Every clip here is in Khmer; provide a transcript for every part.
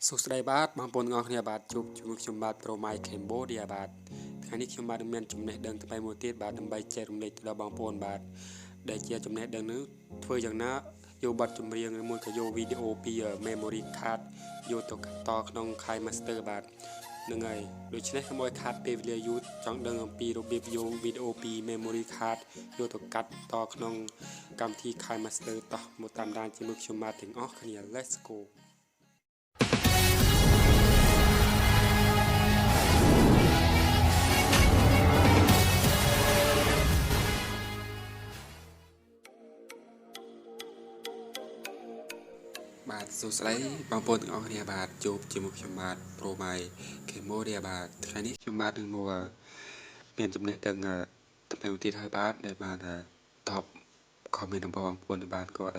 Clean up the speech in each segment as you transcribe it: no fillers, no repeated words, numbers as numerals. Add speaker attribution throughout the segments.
Speaker 1: สุขสบายบาทบางปนงอเนี่ยบาทจุกจุกชมบาทโปรไมค์เคมโบเดียบาทครั้งนี้ชมบาทเมียนจุ่มเนตเดินไปโมเตียบาทดำใบเจรุมเล็กเราบางปนบาทได้เจียจุ่มเนตเดินนึกถ้วยอย่างน้าโยบัตจุ่มเรียงมวยกับโยวิดีโอปีเมมโมรี่คาร์ดโยตกต่อขนมคายมาสเตอร์บาทหนึ่งไงโดยเฉพาะขโมยคาร์ดเปเวลียยูทจังเดินปีรูบิบโยวิดีโอปีเมมโมรี่คาร์ดโยตกต่อขนมกำที่คายมาสเตอร์ต่อหมดตามด้านจิมุกชมบาทถึงอ๋อขณี let's goបាទសួស្តីបងប្អូនទាំងអស់គ្នាបាទជួបជាមួយខ្ញុំបាទប្រូម៉ៃខេម៉ូឌីបាទថ្ងៃនេះខ្ញុំបាទនឹងមកមានចំណេះដឹងថ្មីមួយទៀតហើយបាទដែលបានតបខមមិនរបស់បងប្អូនបាទគាត់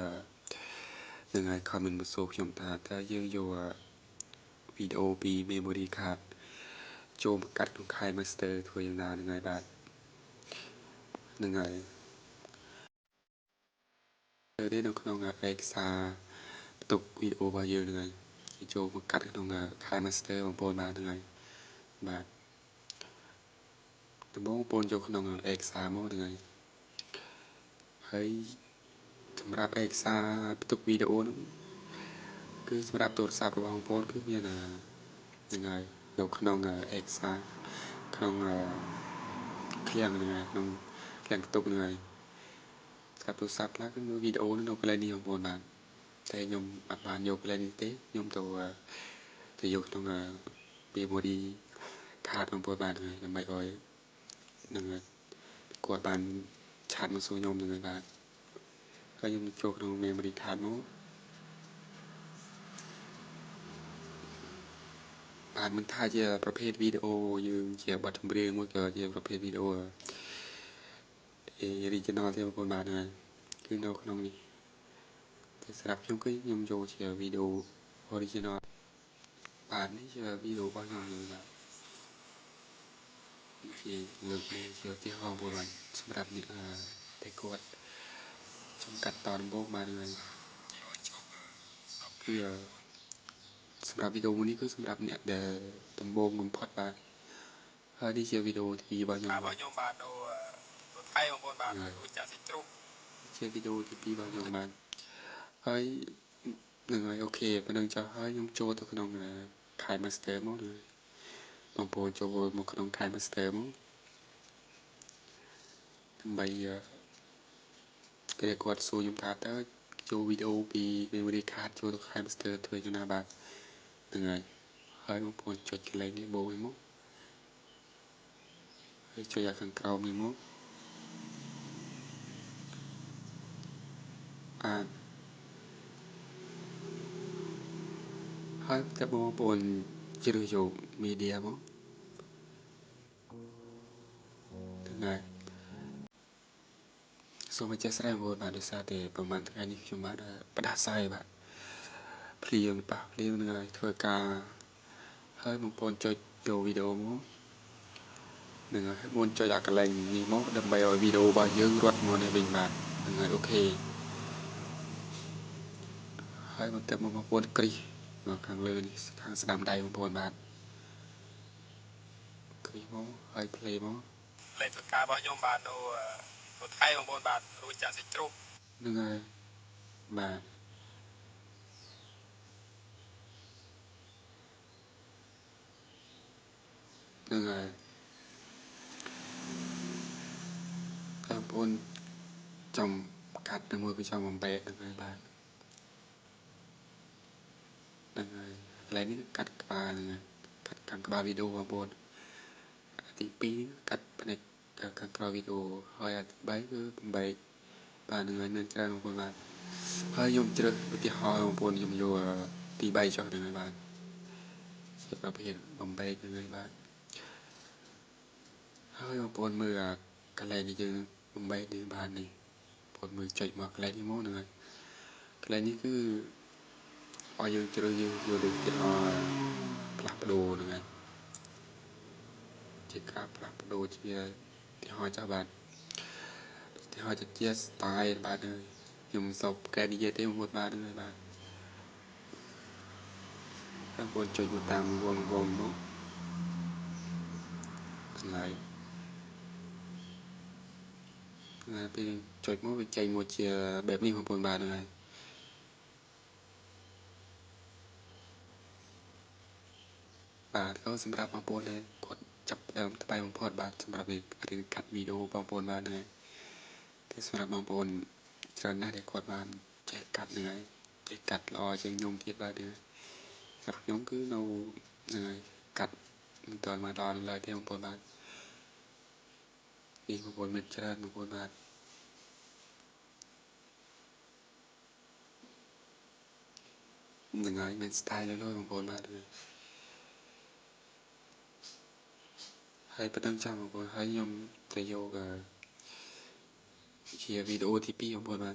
Speaker 1: នឹងឲ្យខមមិនមកសួរខ្ញុំថាតើយើងយកវីដេអូពី memory card ចូលមកកាត់ក្នុង Kai Master ធ្វើយ៉ាងណានឹងហើយបាទនឹងហើយនៅក្នុងឯកសារបន្ទុកវីដេអូរបស់យើងនឹងហើយចូលមកកាត់ក្នុង Kai Master បងប្អូនបាទនឹងហើយបាទដំបូងបងប្អូនចូលក្នុងឯកសារមកហ្នឹងហើយសម្រាប់ឯកសារបន្ទុកវីដេអូនោះគឺសម្រាប់ទូរស័ព្ទរបស់បងប្អូនគឺមានហ្នឹងហើយនៅក្នុងឯកសារក្នុងឃ្លាំងហ្នឹងហើយក្នុងឃ្លាំងបន្ទុកហ្នឹងហើយសម្រាប់ទូរស័ព្ទខ្លះគឺមើលវីដេអូនៅកន្លែងនេះបងប្អូនបាទតែខ្ញុំអត់បានយកកន្លែងនេះទេខ្ញុំទៅយកក្នុងmemory card បងប្អូនបាទហ្នឹងហើយដើម្បីឲ្យនឹងគាត់បានឆាតមកសួរខ្ញុំនឹងហើយបាទហើយខ្ញុំចូលក្នុង memory card មកបាទមិនថាជាប្រភេទវីដេអូយើងជាបទចម្រៀងមួយក៏ជាប្រភេទវីដេអូoriginal ទេបងប្អូនបាទហ្នឹងគឺនៅក្នុងនេះតែសម្រាប់ខ្ញុំគឺខ្ញុំយកជាវីដេអូ original បាទនេះជាវីដេអូរបស់ខ្ញុំបាទជាលើកនេះជាទីហោបងប្អូនបាទសម្រាប់អ្នកតែគាត់ចំកាត់តដំបូងបាទហ្នឹងគឺសម្រាប់វីដេអូនេះគឺសម្រាប់អ្នកដែលដំបូងបំផុតបាទហើយនេះជាវីដេអូទី2របស់ខ្ញុំបាទខ្ញុំបាទដូរថៃបងប្អូនបាទដូចចាក់សិជ្រុះជាវីដេអូទី2របស់ខ្ញុំបាទហើយនឹងហើយអូខេប៉ុណ្ណឹងចុះហើយខ្ញុំចូលទៅក្នុង Kai Master មកបងប្អូនចូលមកក្នុង Kai Master មកដើម្បីគេគាត់សួរខ្ញុំថាតើចូលវីដេអូពី memory card ចូលទៅ Kai Master ធ្វើយ៉ាងណាបាទហ្នឹងហើយបងប្អូនចុចកន្លែងនេះបូរមកហើយចុចអាខាងក្រោមនេះមកហើយតែបងប្អូនជ្រើសយក media មកហ្នឹងសូមអធិស្ឋានបងប្អូនបាទដោយសារតែប្រហែលថ្ងៃនេះខ្ញុំបាទផ្ដាសាយបាទភ្លៀងហ្នឹងហើយធ្វើការហើយបងប្អូនចុចចូលវីដេអូមកហ្នឹងហើយបងចុចអាកន្លែងនេះមកដើម្បីឲ្យវីដេអូរបស់យើងរត់មកនេះវិញបាទហ្នឹងហើយអូខេហើយបន្ទាប់មកបងប្អូនគ្រីសមកខាងលើនេះខាងស្ដាំដៃបងប្អូនបាទគ្រីសមកហើយ play មកលេខធ្វើការរបស់ខ្ញុំបាទនៅថៃបងប្អូនបាទរួចចាក់សាច់ជ្រូកហ្នឹងហើយបាទហ្នឹងហើយបងប្អូនចំកាត់ទៅមួយក៏ចំបំបែកហ្នឹងហើយបាទហ្នឹងហើយកន្លែងនេះកាត់ក្បាលហ្នឹងហើយកាត់ខាងក្បាលវីដេអូបងប្អូនទី2កាត់ផ្នែកខាងក្រោយវីដេអូហើយទី3គឺបំបែកបាទហ្នឹងហើយមានច្រើនបងប្អូនបាទហើយខ្ញុំជ្រើសឧទាហរណ៍បងប្អូនខ្ញុំយកទី3ចុះហ្នឹងហើយបាទជាប្រភេទបំបែកហ្នឹងហើយបាទហើយបងប្អូនមើលកន្លែងនេះយើងបំបែកនេះបាននេះបងប្អូនមើលចុចមកកន្លែងនេះមកហ្នឹងហើយកន្លែងនេះគឺឲ្យយើងជ្រើសយើងយកដូចទីផ្លាស់ប្ដូរហ្នឹងហើយជាការផ្លាស់ប្ដូរជាទីហោចុះបាទទីហោចជា style បាទខ្ញុំសពកែនិយាយទេបងប្អូនបាទហ្នឹងហើយបាទ buồn chơi buồn tam buồn buồn mốt ngày ngày bây chơi mốt chạy một chia bẹp đi một buồn bà này bàก็สำหรับบางคนเลยกดจับทำไมบางคนบาสำหรับเด็กหรือกัดวิดีโอบางคนมาเลยก็สำหรับบางคนเจอหน้าเด็กกดมาใจกัดเหนื่อยใจกัดรอจึงยงคิดว่าเดือกับยงคือเราเหนื่อยกัดตอนมารอเลยที่บางคนมาดีบางคนมันเจอบางคนมาเหนื่อยมันสไตล์แล้วบางคนมาเลยให้ประตั้งใจบางคนให้ยมประโยคchia video thì pi không mà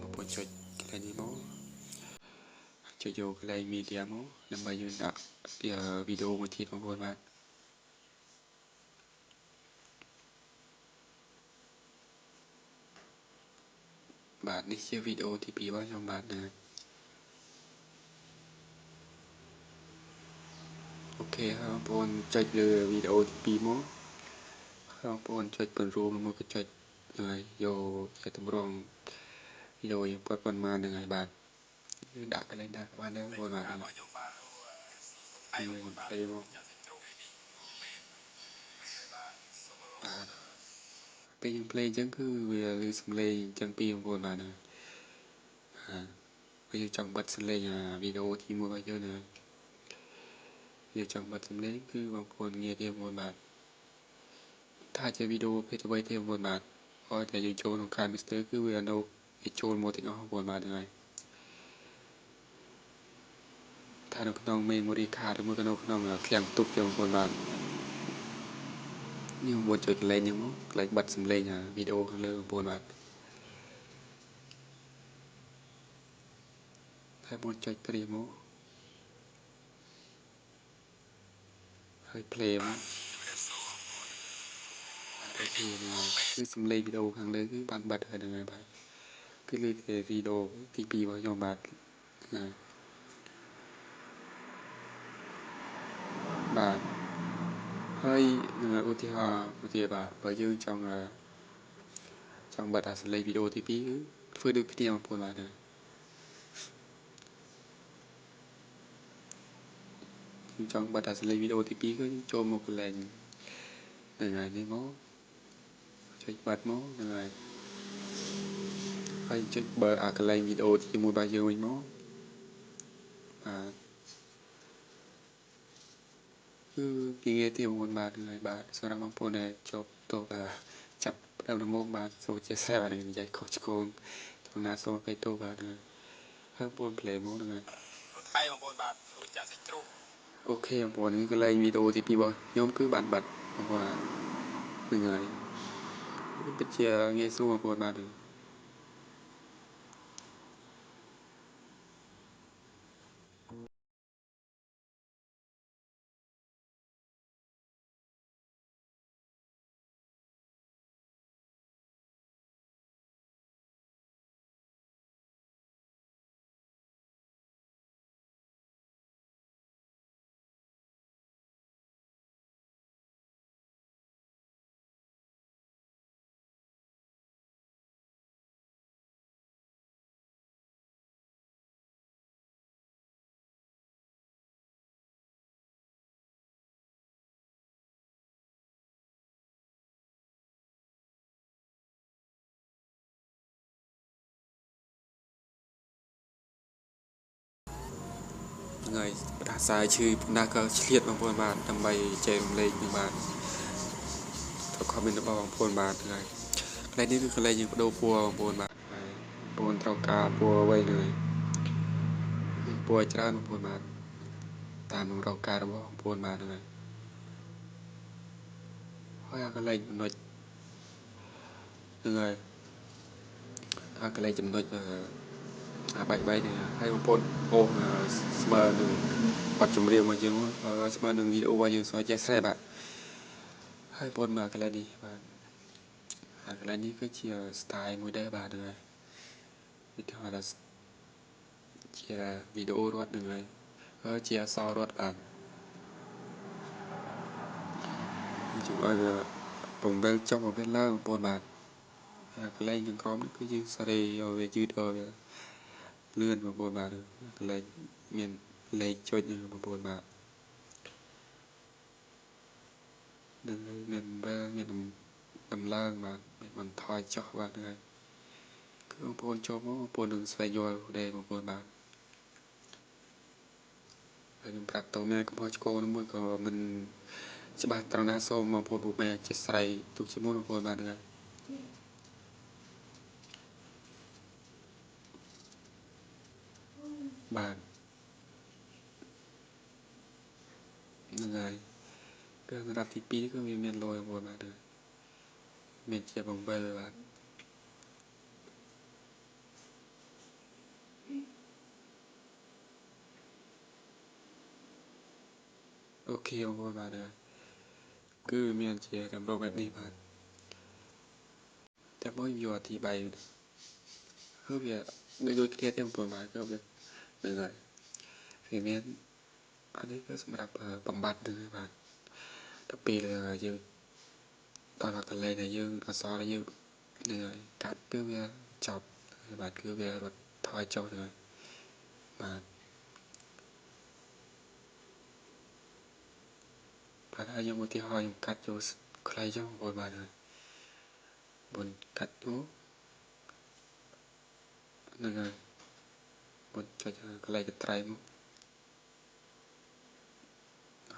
Speaker 1: một bộ chơi cái này đi mó chơi vô cái này media mó làm bài như đặt video một thiết không mà bạn đi chia video thì pi bao nhiêu bạn nè ok không bọn chơi video thì pi mó không bọn chơi phần room một cái chơi rồi vô cái tầm rong video những con mà người bạn đặt cái lên đặt bạn đấy rồi mà đây không bây giờ play chẳng cứ vì play chẳng pi không mà nè bây giờ chọn bật lên video thì mua bao nhiêu nè giờ chọn bật lên cứ bangคนnghe thêm một bạn ถ้าจะวิดีโอเพจไว้เทมบนบาทพอแต่ยังโจนของคายมิสเตอร์คือเวลาเราโจนโมติเอาบนบาทยังไงถ้าเราขนมเมมโมรี่คาร์ดเมื่อเราขนมเครื่องตุกยังบนบาทนี่บนจุดเล่นยังมั้งเล่นบัตรสำเร็จวิดีโอข้างเลยบนบาทถ้าบนจุดเตรียมมั้งให้เพลย์มั้งโอเคยังไงคือสำเร็จวิดีโอข้างเลยคือบัตรบัตรอะไรยังไงบ้างคือเลยวิดีโอที่ปีว่ายอมบาทบาทhơi ưu tiên bà bởi dương trong bật lấy video thì phí phơi được video một buồn bạn trong bật lấy video thì phí cứ cho một lần ngày đi mó chơi bật mó ngày hay chơi bờ cái lấy video thì mua bao nhiêu mình mó à cứ nghe tìm một bạn người bạn sau đó mang phone này chụp tôi chập đầu một bạn số chia sẻ bạn này dạy coach con thằng nào số cái tôi bạn này hơi buồn play mó này bay một buồn bạn chả thích trâu ok buồn cái lấy video thì people nhóm cứ bạn bật và người biết chia nghe số một buồn bạn được người đã sai chơi đã có liệt bằng phone bạn tầm bay chơi lên nhưng bạnถ้าคอมเมนต์บอกบนบาทเลยอะไรนี่คืออะไรยังโดปัวบนบาทบนเท่ากาปัวไว้เลยปัวจ้าบนบาทตามเราการบอกบนบาทเลยเพราะอะไรหน่อยเลยอะไรจำนวนbảy bảy thì hay một pôn ô smart đường bật chùm riêng mà chứ smart đường video bao nhiêu xóa che xe bạn hay pôn mà cái này đi bạn cái này đi cái chia style mới đây bạn được thì là chia video luôn được rồi ជាអសរត់បាទជួយឲ្យបំពេញចុះបំពេញឡើងបងប្អូនបាទកន្លែងខាងក្រោមនេះគឺយើងសេរីឲ្យវាយឺតឲ្យវាលឿនបងប្អូនបាទកន្លែងមានលេខចុចនេះបងប្អូនបាទនឹងមានមានដំឡើងបាទមានបន្ថយចុះបាទហ្នឹងហើយគឺបងប្អូនចូលមកបងប្អូននឹងស្វែងយល់ដែរបងប្អូនបាទហើយខ្ញុំប្រាប់តោះមានកុំឲ្យឆ្កនឹងមួយក៏មិនច្បាស់ត្រង់ណាសូមបងប្អូនពុកម៉ែចេះស្រ័យទុកជាមួយបងប្អូនបាទហ្នឹងហើយបាទហ្នឹងហើយគឺសម្រាប់ទី2គឺវាមានលយបងប្អូនបាទមានជាបង្វិលបាទអូខេបងប្អូនបាទគឺមានជាកម្រងបែបនេះបាទតែមកយកអធិប្បាយគឺវាដូចគ្នាទេបងប្អូនបាទគឺវាហ្នឹងហើយវាមានអានេះគឺសម្រាប់បំបត្តិទៅបាទដល់ពេលយើងដល់កន្លែងដែលយើងអសរយើងនឹងហើយកាត់គឺវាចប់បាទគឺវារត់ថយចុះទៅបាទបាទហើយខ្ញុំឧទាហរណ៍ខ្ញុំកាត់ចូលខ្លីចុះបងប្អូនបាទបុនកាត់មកនឹងហើយបុនចុចកន្លែងកត្រៃមក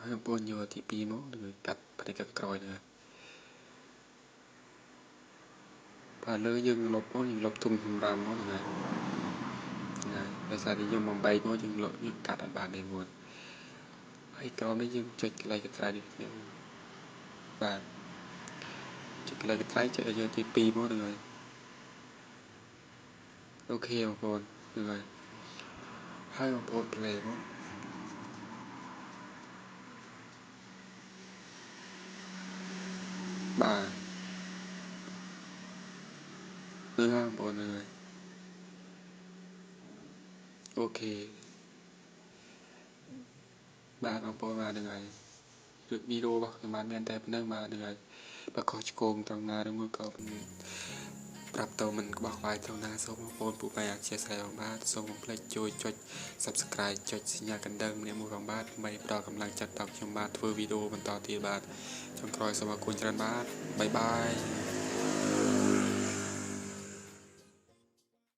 Speaker 1: ហើយបងប្អូនយកទី2មកនឹងកាត់ផ្នែកក្រោយហ្នឹងបាទលើយើងលុបមកយើងលុបទុំសម្រាប់មកហ្នឹងហើយដោយសារតែយើងបំបែកមកយើងលុបយើងកាត់អត់បានទេមួយហើយក្រោមនេះយើងចុចកន្លែងកត្រៃនេះបាទចុចកន្លែងកត្រៃចុចឲ្យយកទី2មកហ្នឹងហើយអូខេបងប្អូនហ្នឹងហើយបងប្អូន play មកបាទហ្នឹងហើយបងប្អូនហ្នឹងហើយអូខេបាទបងប្អូនបាទហ្នឹងហើយវីដេអូរបស់ខ្ញុំបានមានតែប៉ុណ្្នឹងបាទហ្នឹងហើយបើខុសឆ្គងត្រង់ណាឬមួយក៏ប្រាប់ទៅមិនក្បោះក្បាយត្រង់ណាសូមបងប្អូនពុកម៉ែអធិស្ឋានបងបាទសូមកុំភ្លេចជួយចុច Subscribe ចុចសញ្ញាកណ្ដឹងម្នាក់មួយបងបាទដើម្បីផ្ដល់កម្លាំងចិត្តដល់ខ្ញុំបាទធ្វើវីដេអូបន្តទៀតបាទចុងក្រោយសូមអរគុណច្រើនបាទបាយបាយ